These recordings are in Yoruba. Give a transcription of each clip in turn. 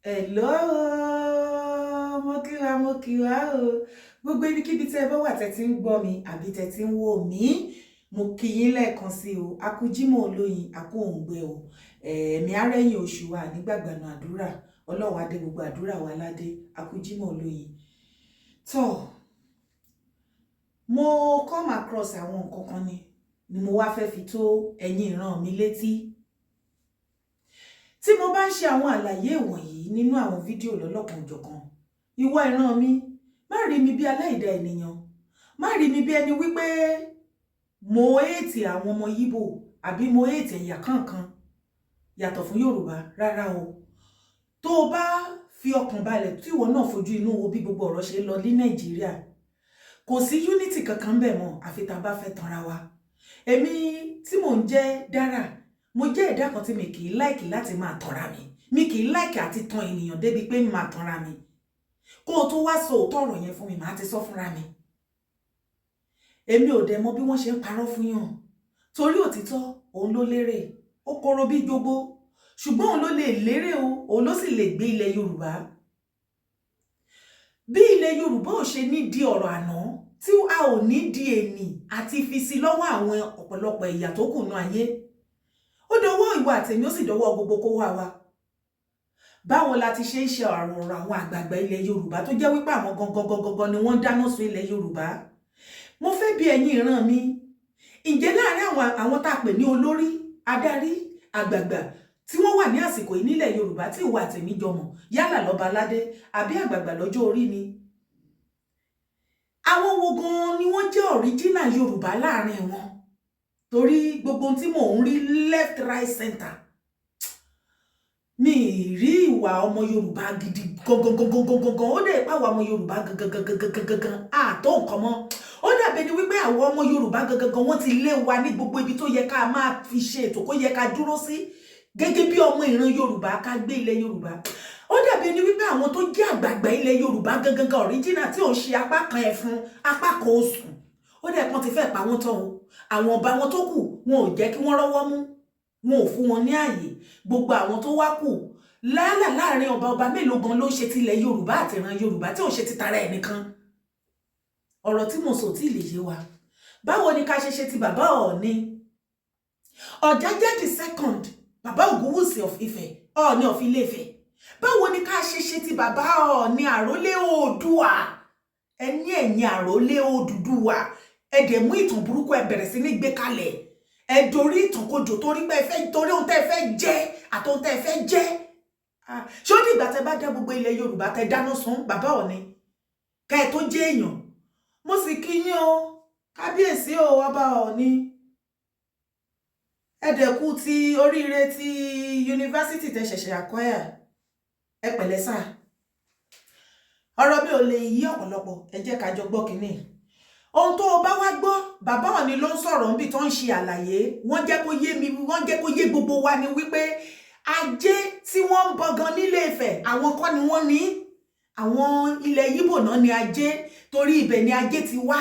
Hello, mo kí wa o. Gbogbo ibikíbi tí ẹ bá wà tẹ́ ti ń gbọ́ mi àbí tẹ́ ti ń wò mí, mo kí yín lẹ́ẹ̀kan sí o. A kú Jímọ̀ olóyin, a kú òǹgbẹ o. Ẹ̀mí arẹ́yìn oṣù wa nígbàgbàna àdúrà. Ọlọ́run adé gbogbo àdúrà wa ládé. A kú Jímọ̀ olóyin. Tó, mo come across àwọn nǹkan kan ni mo wá fẹ́ fi tó ẹ̀yin ìran mi létí. Tí mo bá ń ṣe àwọn àlàyé wọ̀nyí nínú àwọn fídíò lọ́lọ́kan òjọ̀kan, ìwọ ìran mi, má rí mi bí aláìdá ènìyàn, má rí mi bí ẹni wípé mo hate àwọn ọmọ Yíbò àbí mo hate ẹ̀yà kankan yàtọ̀ fún Yorùbá, rárá o. Tó o bá fi ọkàn balẹ̀ tí ìwọ náà fojú inú wo bí gbogbo ọ̀rọ̀ ṣe lọ ní Nàìjíríà, kò sí unity kankan bẹ̀ mọ́ àfi tá bá fẹ́ tanra wa. Èmi tí mò ń jẹ́ Dára, mo jẹ́ ẹ̀dá kan tí mi kì í like láti máa tanra mi. Mi kì í like àti tan ènìyàn débi pé mi máa tanra mi. Kó o tó wá sọ òótọ́ ọ̀rọ̀ yẹn fún mi, màá ti sọ fúnra mi. Èmi ò dẹ̀ mọ̀ bí wọ́n ṣe ń parọ́ fún yàn. Torí òtítọ́, òun ló lérè. Ó korò bí jogbo. Ṣùgbọ́n òun ló lè lérè o, òun ló sì lè gbé ilẹ̀ Yorùbá. Bí ilẹ̀ Yorùbá ò ṣe ní di ọ̀rọ̀ àná, tí a ò ní di ènì àti fi sí lọ́wọ́ àwọn ọ̀pọ̀lọpọ̀ ẹ̀yà tó kù nú ayé. Ó dọwọ́ ìwọ àtèmi, ó sì dọwọ́ gbogbo kó wá wa. Báwo la ti ṣe ń ṣe ọ̀rọ̀ àwọn àgbààgbà ilẹ̀ Yorùbá tó jẹ́ wípé àwọn gangan ni wọ́n dáná sun ilẹ̀ Yorùbá. Mo fẹ́ bi ẹ̀yin ìran mi, ǹjẹ́ láàrin àwọn tá a pè ní olórí, adarí, àgbààgbà tí wọ́n wà ní àsìkò yìí nílẹ̀ Yorùbá tí ìwọ àtèmi jọ mọ̀, yálà lọ́ba aládé àbí àgbààgbà lọ́jọ́ orí ni. Àwọn wo gan ni wọ́n jẹ́ original Yorùbá láàrin wọn? Torí gbogbo tí mò ń rí left right center, mi rí ìwà ọmọ Yorùbá gidi gangan. Ó dẹ̀ pa àwọn ọmọ Yorùbá gangan àtó nǹkan mọ́. Ó dàbí ẹni wípé àwọn ọmọ Yorùbá gangan wọ́n ti lé wa ní gbogbo ibi tó yẹ ká máa fi ṣe ètò kó yẹ ká dúró sí gẹ́gẹ́ bí ọmọ ìran Yorùbá ká gbé ilẹ̀ Yorùbá. Ó dàbí ẹni wípé àwọn tó jẹ́ àgbààgbà ilẹ̀ Yorùbá gangan original tí ò ń ṣe apá kan ẹ̀fun apá kan osùn, ó dẹ̀ kan ti fẹ́ pa wọ́n tán o. Àwọn ọba wọn tó kù wọn ò jẹ́ kí wọ́n rọ́wọ́ mú, wọn ò fún wọn ní ààyè. Gbogbo àwọn tó wá kù láàrin ọba mélòó gan ló ṣe tilẹ̀ Yorùbá àti ìran Yorùbá tí ò ṣe ti tara ẹnìkan. Ọ̀rọ̀ tí mo sọ tí lè yé wa. Báwo ni ká ṣe ti bàbá Ọọ̀ni? Ọ̀jájá the second, bàbá Ògúnwùsì of Ifẹ̀, Ọọ̀ni of Ilé-Ifẹ̀. Báwo ni ká ṣe ti bàbá Ọọ̀ni àrólé Oòduà? Ẹni ẹ̀yin àrólé Odùduwà, ẹ dẹ̀ mú ìtàn burúkú ẹ bẹ̀rẹ̀ sí ní gbé kalẹ̀. Ẹ dorí ìtàn kodò torí pé ẹ fẹ́ torí ohun tẹ́ ẹ fẹ́ jẹ́ àti ohun tẹ́ ẹ fẹ́ jẹ́. Ṣé ó dìgbà tẹ́ bá dá gbogbo ilẹ̀ Yorùbá tẹ́ dáná sun bàbá Ọọ̀ni ká ẹ tó jẹ́ èèyàn? Mo sì kí yín o, kábíyèsí o ọba Ọọ̀ni. Ẹ dẹ̀kú ti oríire ti yunifásítì tẹ́ ṣẹ̀ṣẹ̀ acquire. Ẹ pẹ̀lẹ́ sà. Ọ̀rọ̀ mi ò lè yí ọ̀pọ̀lọpọ̀, ẹ jẹ́ ká jọ gbọ́ kínní. Ohun tó o bá wá gbọ́, bàbá Ọọ̀ni ló ń sọ̀rọ̀ níbi tó ń ṣe àlàyé. Wọ́n jẹ́ kó yé mi, wọ́n jẹ́ kó yé gbogbo wa ni wípé ajé tí wọ́n ń bọ gan nílé Ifẹ̀, àwọn kọ́ ni wọ́n ní. Àwọn ilẹ̀ Yíbò náà ni ajé, torí ibẹ̀ ni ajé ti wá.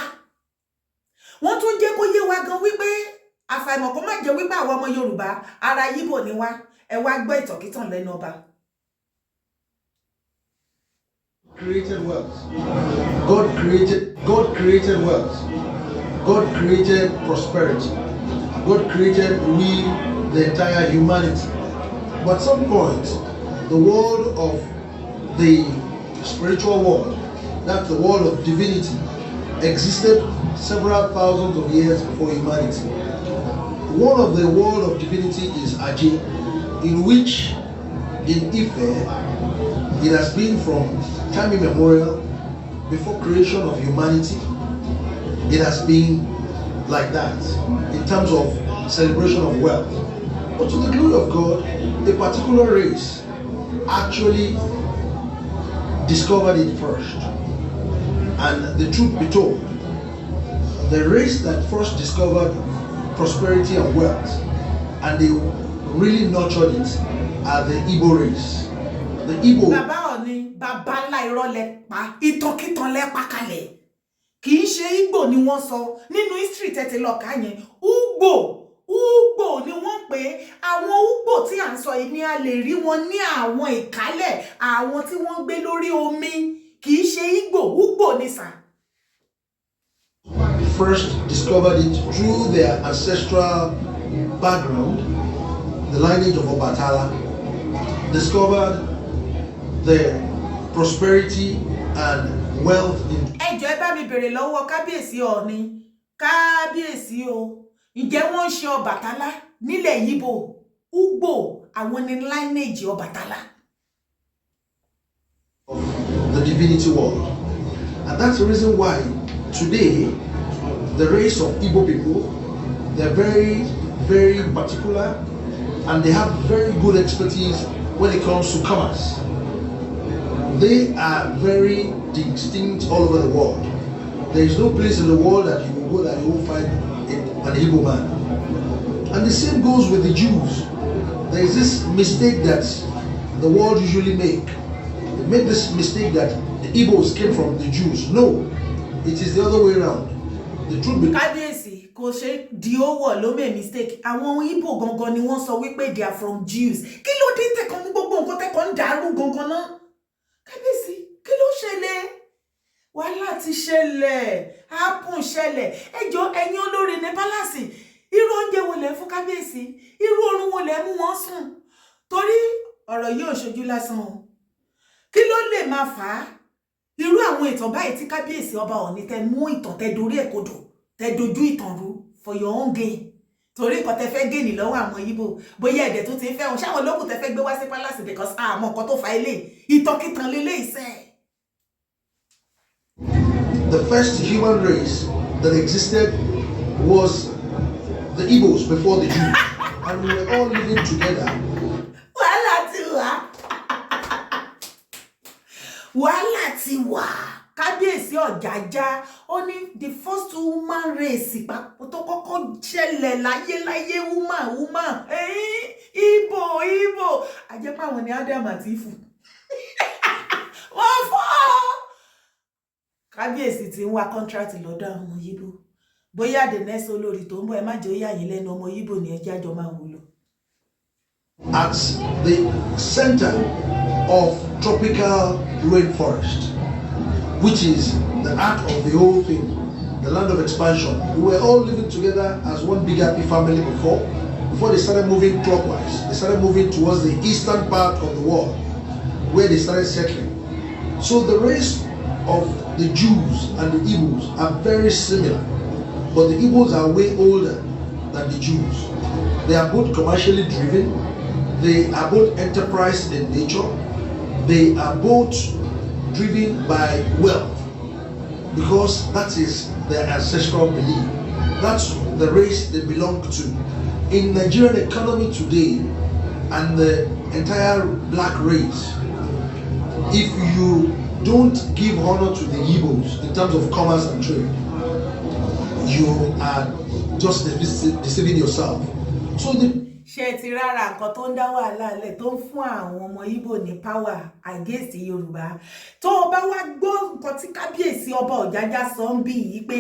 Wọ́n tún jẹ́ kó yé wa gan wípé àfàìmọ̀ kó má jẹ́ wípé àwọn ọmọ Yorùbá ara Yíbò ni wá. Ẹ wá gbọ́ ìtànkítàn lẹ́nu ọba. Created wealth. God created wealth. God created prosperity. God created we, the entire humanity. But at some point, the world of the spiritual world, that's the world of divinity, existed several thousands of years before humanity. One of the world of divinity is Ajé, in which in Ife, it has been from time immemorial, before creation of humanity. It has been like that in terms of celebration of wealth. But to the glory of God, a particular race actually discovered it first. And the truth be told, the race that first discovered prosperity and wealth, and they really nurtured it, are the Igbo race. The Igbo. Bàbá Ọọ̀ni, bàbá ńlá irọ́ lẹ pa, ìtànkítàn lẹ pa kalẹ̀. Kì í ṣe Igbo ni wọ́n sọ nínú history tẹ́tí lọ ká yẹn. Ugbo Ugbo ni wọ́n pè àwọn Ugbo tí à ń sọ yìí ni a lè rí wọn ní àwọn ìkálẹ̀ àwọn tí wọ́n gbé lórí omi kì í ṣe Igbo Ugbo ni sà. First discovered it through their ancestral background, the lineage of Obatala, discovered the prosperity and wealth in. Ẹ jọ̀ọ́ ẹ bá mi bèrè lọ́wọ́ kábíyèsí Ọọ̀ni, kábíyèsí o, ǹjẹ́ wọ́n ṣe Ọbàtálá nílẹ̀ Yíbò? Ugbo àwọn ni lineage Ọbàtálá. Of the divinity world. And that's the reason why today the race of Igbo people, they're very, very particular and they have very good expertise when it comes to commerce. They are very distinct all over the world. There is no place in the world that you will go that you will find an Igbo man. And the same goes with the Jews. There is this mistake that the world usually make. They make this mistake that the Igbos came from the Jews. No, it is the other way around. The truth be Kábíyèsí kò ṣe di owó ló make mistake. Àwọn Igbo gangan ni wọ́n sọ wípé they are from Jews. Kí ló dé tẹ̀kan ní gbogbo nǹkan tẹ̀kan ń dàrú gangan náà? Kábíyèsí kí ló ṣẹlẹ̀? Wàhálà ti ṣẹlẹ̀, happen ṣẹlẹ̀. Ẹ jọ̀ọ́ ẹ̀yin olórí ní palace. Irú oúnjẹ wo lẹ fún kábíyèsí? Irú oorun wo lẹ mú wọn sùn? Torí ọ̀rọ̀ yìí ò ṣojú lásán o. Kí ló lè máa fà á? Irú àwọn ìtàn báyìí tí kábíyèsí ọba Ọọ̀ni tẹ mú ìtàn tẹ dorí ẹ̀ kodò, tẹ dojú ìtàn rú for your own gain. Torí nǹkan tẹ fẹ́ gain lọ́wọ́ àwọn Yíbò, bóyá ẹ̀dẹ̀ tó ti ń fẹ́ wọn, ṣáwọn olókùn tẹ fẹ́ gbé wá sí palace because àmọ́ nǹkan tó fa ilé, ìtànkìtàn lélẹ̀ ìṣẹ́. the first human race that existed was the Igbos before the Jews. And we were all living together. Wàhálà ti wà. Wàhálà ti wà. Kábíyèsí Ọ̀jájá ó ní the first human race papọ̀ tó kọ́kọ́ ṣẹlẹ̀ láyé woman. Igbo. Àjẹpá àwọn ni Adam àti Ifu. Wọ́n fọ́. Kábíyèsí ti ń wá contract lọ́dọ̀ àwọn Yíbò. Bóyá the next olórí tó ń bọ̀ ẹ má jẹ́ ó yà yín lẹ́nu ọmọ Yíbò ní ẹjẹ́ àjọ máa wúlò. At the center of tropical rainforest, which is the heart of the whole thing, the land of expansion. We were all living together as one big happy family before they started moving clockwise. They started moving towards the eastern part of the world where they started settling. So the race of the Jews and the Igbos are very similar, but the Igbos are way older than the Jews. They are both commercially driven. They are both enterprise in nature. They are both driven by wealth because that is their ancestral belief. That's the race they belong to. In Nigerian economy today and the entire black race, if you don't give honor to the Igbos in terms of commerce and trade, you are just deceiving yourself. So the ṣé ti rárá nǹkan tó ń dá wàhálà lẹ̀ tó ń fún àwọn ọmọ Ìgbò ní power against Yorùbá. Tó o bá wá gbọ́ nǹkan tí kábíyèsí ọba Ọ̀jájá sọ ń bí yìí pé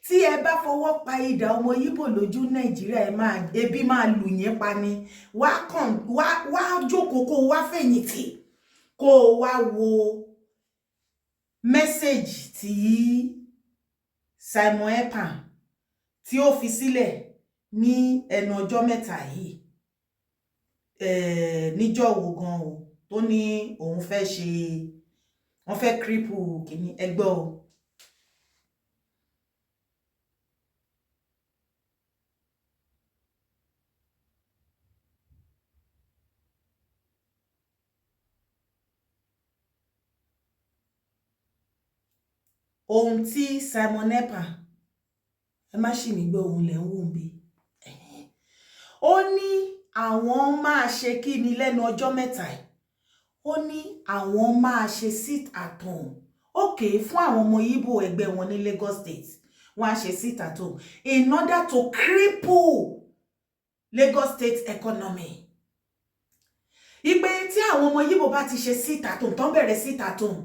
tí ẹ bá fọwọ́ pa idà ọmọ Ìgbò lójú Nàìjíríà ebi máa lù yín pa ni. Wá jókòó kó wá fẹ̀yìntì kó wá wo message tí Simon Ekpa tí ó fi sílẹ̀ ní ẹnu ọjọ́ mẹ́ta yìí. Níjọ́ wo gan o tó ní òun fẹ́ ṣe wọ́n fẹ́ cripple kìíní ẹgbẹ́ o. Ohun tí Simon Ekpa ẹ má ṣì mí gbọ́ ohun lẹ̀ ń wò bí. Ó ní àwọn máa ṣe kí ni lẹ́nu ọjọ́ mẹ́ta ẹ̀. Ó ní àwọn máa ṣe sit at home. Okay, fún àwọn ọmọ Igbo ẹgbẹ́ wọn ní Lagos State. Wọ́n á ṣe sit at home in order to cripple Lagos State economy. Ìpè tí àwọn ọmọ Igbo bá ti ṣe sit at home, tán bẹ̀rẹ̀ sit at home.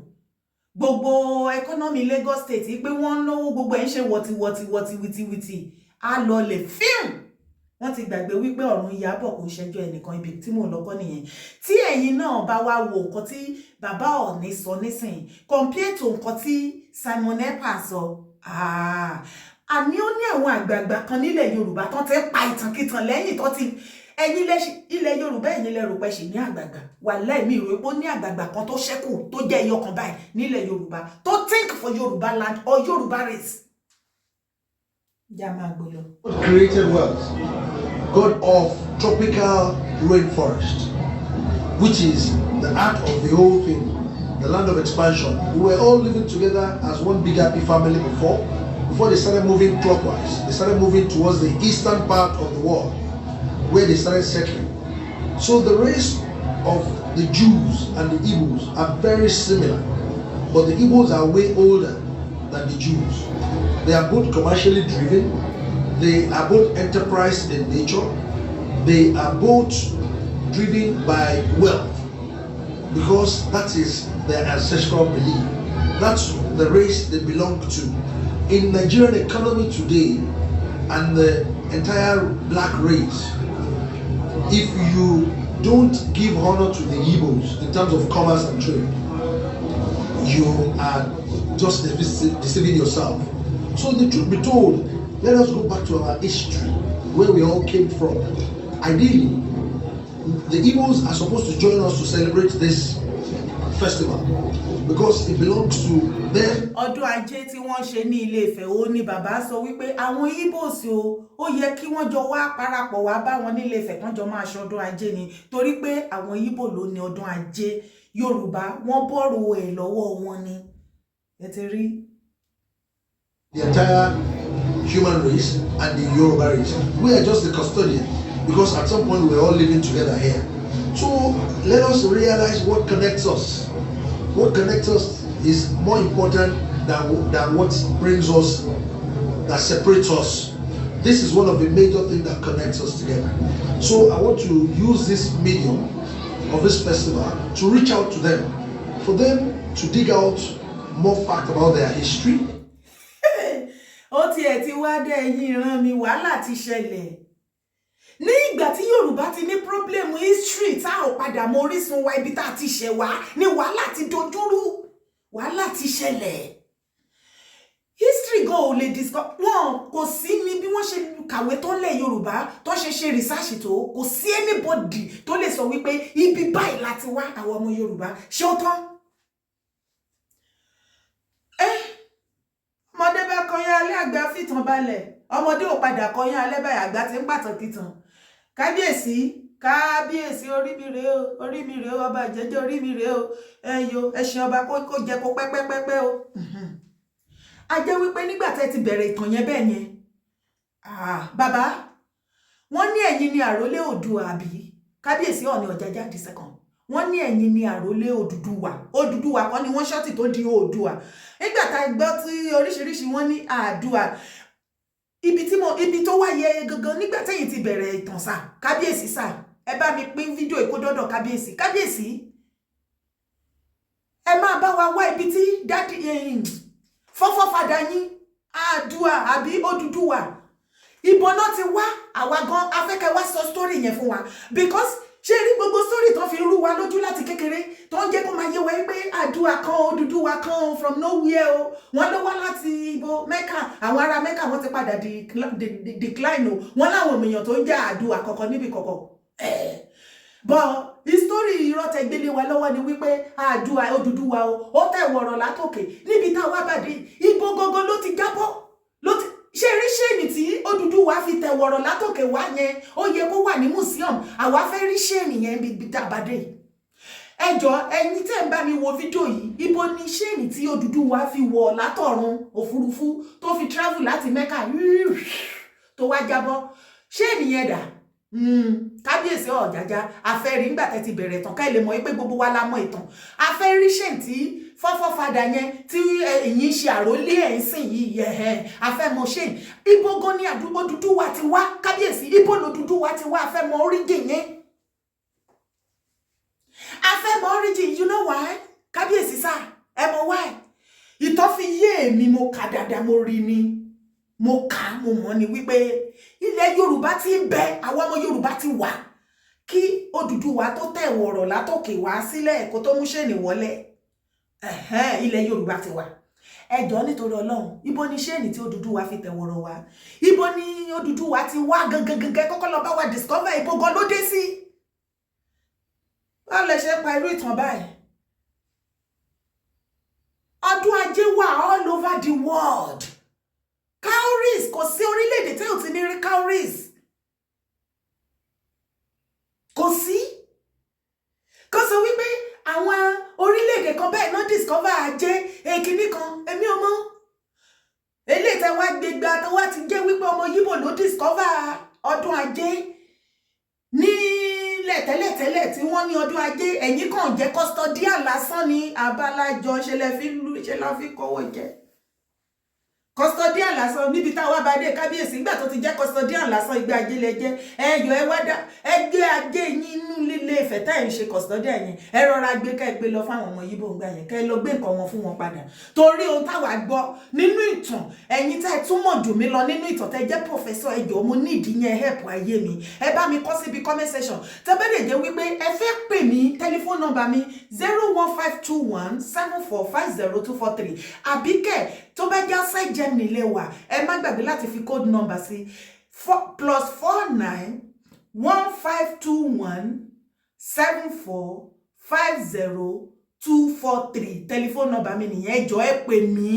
Gbogbo economy Lagos State ìpè wọ́n náwó gbogbo ẹ̀ ń ṣe wọ̀tìwọ̀tì wìtìwìtì. Á lọ lè fíìm. wọ́n ti gbàgbé wípé ọ̀run Ìyábọ̀ kò ṣẹjọ́ ẹnìkan ibi tí mò ń lọ́kọ́ nìyẹn tí ẹ̀yin náà bá wá wo nǹkan tí bàbá Ọọ̀ni sọ nísìnyí compare to nǹkan tí Simon Ekpa sọ àní ó ní àwọn àgbààgbà kan nílẹ̀ Yorùbá tó ti pa ìtànkìtàn lẹ́yìn tó ti ẹ̀yin ilẹ̀ Yorùbá ẹ̀yin lẹ rò pé ṣì ní àgbààgbà wàláhì mi rò pé ó ní àgbààgbà kan tó ṣẹ́kù tó jẹ́ ẹyọ kan báyìí nílẹ̀ Yorùbá tó think for Yorùbá land or Yorùbá race. God created wealth, God of tropical rainforest, which is the heart of the whole thing, the land of expansion. We were all living together as one big happy family before they started moving clockwise. They started moving towards the eastern part of the world, where they started settling. So the race of the Jews and the Igbos are very similar, but the Igbos are way older than the Jews. They are both commercially driven. They are both enterprise in nature. They are both driven by wealth because that is their ancestral belief. That's the race they belong to. In Nigerian economy today and the entire black race, if you don't give honor to the Igbos in terms of commerce and trade, you are just deceiving yourself. So the truth be told, let us go back to our history, where we all came from. Ideally, the Igbos are supposed to join us to celebrate this festival because it belongs to them. Ọdún Ajé tí wọ́n ṣe ní Ilé-Ifẹ̀ ó ní bàbá sọ wípé àwọn Igbos ó yẹ kí wọ́n jọ wá parapọ̀ wá bá wọn ní Ilé-Ifẹ̀ kan jọ máa ṣe ọdún Ajé ni torí pé àwọn Igbo ló ní ọdún Ajé Yorùbá wọ́n bọ́rọ̀ ẹ̀ lọ́wọ́ wọn ni. Ẹ ti rí. The entire human race and the Yoruba race. We are just the custodian because at some point we were all living together here. So let us realize what connects us. What connects us is more important than what brings us, that separates us. This is one of the major things that connects us together. So I want to use this medium of this festival to reach out to them, for them to dig out more facts about their history. Ó tiẹ̀ ti wá dé ẹ̀yin ìran mi wàhálà ti ṣẹlẹ̀. Ní ìgbà tí Yorùbá ti ní problem history tá ò padà mọ orísun wa ibi tá ti ṣẹ̀ wá ní wàhálà ti dojúrú. Wàhálà ti ṣẹlẹ̀. History go ò lè discuss wọn kò sí ní bí wọ́n ṣe kàwé tó lẹ̀ Yorùbá tó ṣe research tó kò sí anybody tó lè sọ wípé ibi báyìí láti wá àwọn ọmọ Yorùbá ṣé ó tán. Ọmọdé bá kọyán alẹ́ àgbà fìtàn balẹ̀ ọmọdé ò padà kọyán alẹ́ báyìí àgbà ti ń pàtàn kìtàn. Kábíyèsí orí mi rèé o ọba jẹ́jẹ́ orí mi rèé o ẹyọ ẹṣin ọba kó jẹ kó pẹ́pẹ́pẹ́pẹ́ o. A jẹ́ wípé nígbà tẹ́ ti bẹ̀rẹ̀ ìtàn yẹn bẹ́ẹ̀ yẹn bàbá wọ́n ní ẹ̀yin ni àrólé Oòduà àbí Kábíyèsí Ọọ̀ni Ọ̀jájá the second wọ́n ní ẹ̀yin ni àrólé Odùduwà kan ni wọ́n ṣọ́ọ̀tì tó di Oòduà nígbà tá gbọ́ tí oríṣiríṣi wọ́n ní Àdùà ibi tó wáyé gangan nígbà tẹ́yìn ti bẹ̀rẹ̀ ìtàn sà Kábíyèsí sà ẹ bá mi pín fídíò ìkódọ́dọ̀ Kábíyèsí ẹ máa bá wa wá ibi tí dádì fọ́fọ́fadà yín Àdùà àbí Odùduwà ibo náà ti wá àwa gan afẹ́kẹ́ wá sọ story yẹn fún wa because ṣé rí gbogbo story tó fi rú wa lójú láti kékeré tó ń jẹ́ kó máa yé wa pé Àdùà kan Odùduwà kan from nowhere o wọ́n ló wá láti ibo Mẹ́kà àwọn ará Mẹ́kà wọ́n ti padà decline o wọ́n láwọn èèyàn tó ń jẹ́ Àdùà kankan níbi kankan but the story irọ́ tẹ́ gbélé wa lọ́wọ́ ni wípé Àdùà Odùduwà o ó tẹ̀ wọ̀rọ̀ látòkè níbi táwa bàdé ibo gógó ló ti jábọ́ ṣe rí ṣéènì tí Odùduwà fi tẹ̀ wọ̀rọ̀ látòkè wá yẹn ó yẹ kó wà ní museum àwa fẹ́ rí ṣéènì yẹn bí dàbàdé ẹ jọ̀ọ́ ẹ̀yin tẹ́ ń bá mi wo fídíò yìí ibo ni ṣéènì tí Odùduwà fi wọ̀ látọ̀run òfurufú tó fi travel láti Mẹ́kà tó wá jábọ́ ṣéènì yẹn dà Kábíyèsí Ọ̀jájá afẹ́rí nígbà tẹ́ ti bẹ̀rẹ̀ ìtàn ká lè mọ̀ pé gbogbo wa la mọ̀ ìtàn afẹ́rí ṣéènì tí fọ́fọ́fadà yẹn tí ẹ̀yin ṣe àrólé ẹ̀ ń sìn yìí afẹ́mọ̀ ṣéènì ibo gan ni Odùduwà ti wá Kábíyèsí ibo l'Odùduwà ti wá afẹ́mọ̀ origin yẹn afẹ́mọ̀ origin you know why Kábíyèsí sá ẹ mọ̀ why ìtàn fi yé èmi mo kà dáadáa mo rí ni mo kà mo mọ̀ ni wípé ilẹ̀ Yorùbá ti ń bẹ, àwọn ọmọ Yorùbá ti wà kí Odùduwà tó tẹ̀ wọ̀rọ̀ látòkè wá sílẹ̀ kó tó mú ṣéènì wọlé. Ilẹ̀ Yorùbá ti wà. Ẹ jọ̀ọ́ nítorí Ọlọ́run, ibo ni ṣéènì tí Odùduwà fi tẹ̀ wọ̀rọ̀ wá? Ibo ni Odùduwà ti wá gangan kọ́kọ́ lọ bá wa discover ibo gan ló dé sí? Báwo lẹ ṣe pa irú ìtàn báyìí? Ọdún ajé wà all over the world. Cowries, kò sí orílẹ̀-èdè tí ò ti ní rí cowries. Kò sí. Kò sọ wípé àwọn orílẹ̀-èdè kan bẹ́ẹ̀ náà discover ajé èkìní kan, èmi ọmọ. Eléyìí tẹ́ wá gbégbá tó wá ti jẹ́ wípé ọmọ Yíbò ló discover ọdún ajé nílẹ̀ tẹ́lẹ̀tẹ́lẹ̀ tí wọ́n ní ọdún ajé, ẹ̀yin kàn jẹ́ custodian lásán ní abálájọ ṣe lọ fi kówó jẹ. Custodian lásán níbi táwa bá dé kábíyèsí nígbà tó ti jẹ́ custodian lásán ìgbé ajé lẹ jẹ́ ẹyọ ẹ wá dá ẹgbẹ́ ajé yín inú líle Ifẹ̀ tá ẹ̀ ń ṣe custodian yẹn ẹ rọra gbé ká ẹ gbé lọ fáwọn ọmọ Yíbò ń gbà yẹn ká ẹ lọ gbé nǹkan wọn fún wọn padà torí ohun táwa gbọ́ nínú ìtàn ẹ̀yin tá ẹ túmọ̀ jù mí lọ nínú ìtàn tẹ́ jẹ́ professor ẹ jọ̀ọ́ mo ní ìdí yẹn help ayé mi ẹ bá mi kọ síbi comment section tẹ́ bá lè jẹ́ wípé ẹ fẹ́ pè mí telephone number mi 01521745023 àbíkẹ́ tó bá jẹ́ outside Germany lẹ wà ẹ má gbàgbé láti fi code number sí +49 1521 7450243 telephone number mi nìyẹn ẹ jọ̀ọ́ ẹ pè mí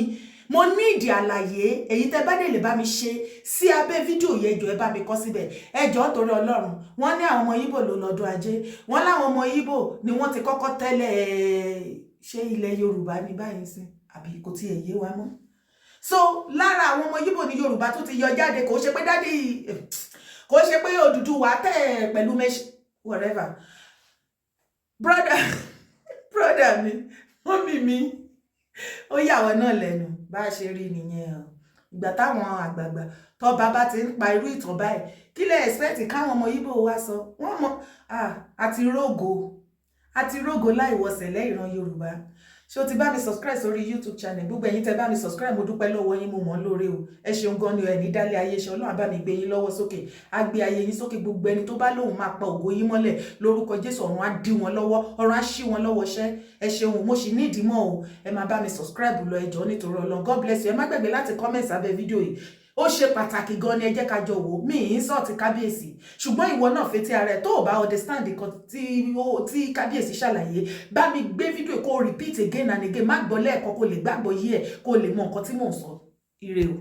mo ní ìdí àlàyé èyí tẹ́ bá dé lè bá mi ṣe sí abẹ́ fídíò yẹn jọ̀ọ́ ẹ bá mi kọ síbẹ̀ ẹ jọ̀ọ́ torí Ọlọ́run wọ́n ní àwọn ọmọ Yíbò ló lọ́dún ajé wọ́n láwọn ọmọ Yíbò ni wọ́n ti kọ́kọ́ tẹ́lẹ̀ ṣé ilẹ̀ Yorùbá ní báyìí sí àbí kò tiẹ̀ yé wa mọ́ so lára àwọn ọmọ Yíbò ní Yorùbá tó ti yọ jáde kò ṣe pé dádì kò ṣe pé Odùduwà tẹ̀ pẹ̀lú mesh whatever brother mi mọ́mì mi ó yà wọ́n náà lẹ́nu bá a ṣe rí nìyẹn o ìgbà táwọn àgbààgbà tó bàbá ti ń pa irú ìtàn báyìí kí lẹ expect káwọn ọmọ Yíbò wá sọ wọ́n mọ̀ àti rógo láìwọ̀sẹ̀ lẹ́ìran Yorùbá ṣé o ti bá mi subscribe sórí YouTube channel gbogbo ẹ̀yin tẹ́ bá mi subscribe mo dúpẹ́ lọ́wọ́ yín mo mọ̀ lóore o ẹ ṣeun gan ni ẹ ní dálé ayé ṣe Ọlọ́run bá mi gbé yín lọ́wọ́ sókè á gbé ayé yín sókè gbogbo ẹni tó bá lóhùn máa pa ògo yín mọ́lẹ̀ lórúkọ Jésù ọ̀run á dí wọn lọ́wọ́ ọ̀run á ṣí wọn lọ́wọ́ ṣẹ́ ẹ ṣeun mo sì ní ìdímọ̀ o ẹ máa bá mi subscribe lọ ẹ jọ̀ọ́ nítorí Ọlọ́run God bless you ẹ má gbàgbé láti comment sábẹ́ fídíò yìí ó ṣe pàtàkì gan ni ẹ jẹ́ ká jọ wò mí insult kábíyèsí ṣùgbọ́n ìwọ náà fetí ara ẹ tó o bá understand nǹkan tí kábíyèsí ṣàlàyé bá mi gbé fídíò kó repeat again and again má gbọ́ lẹ́ẹ̀kan kó lè gbàgbọ́ yí ẹ̀ kó lè mọ nǹkan tí mò ń sọ ire o.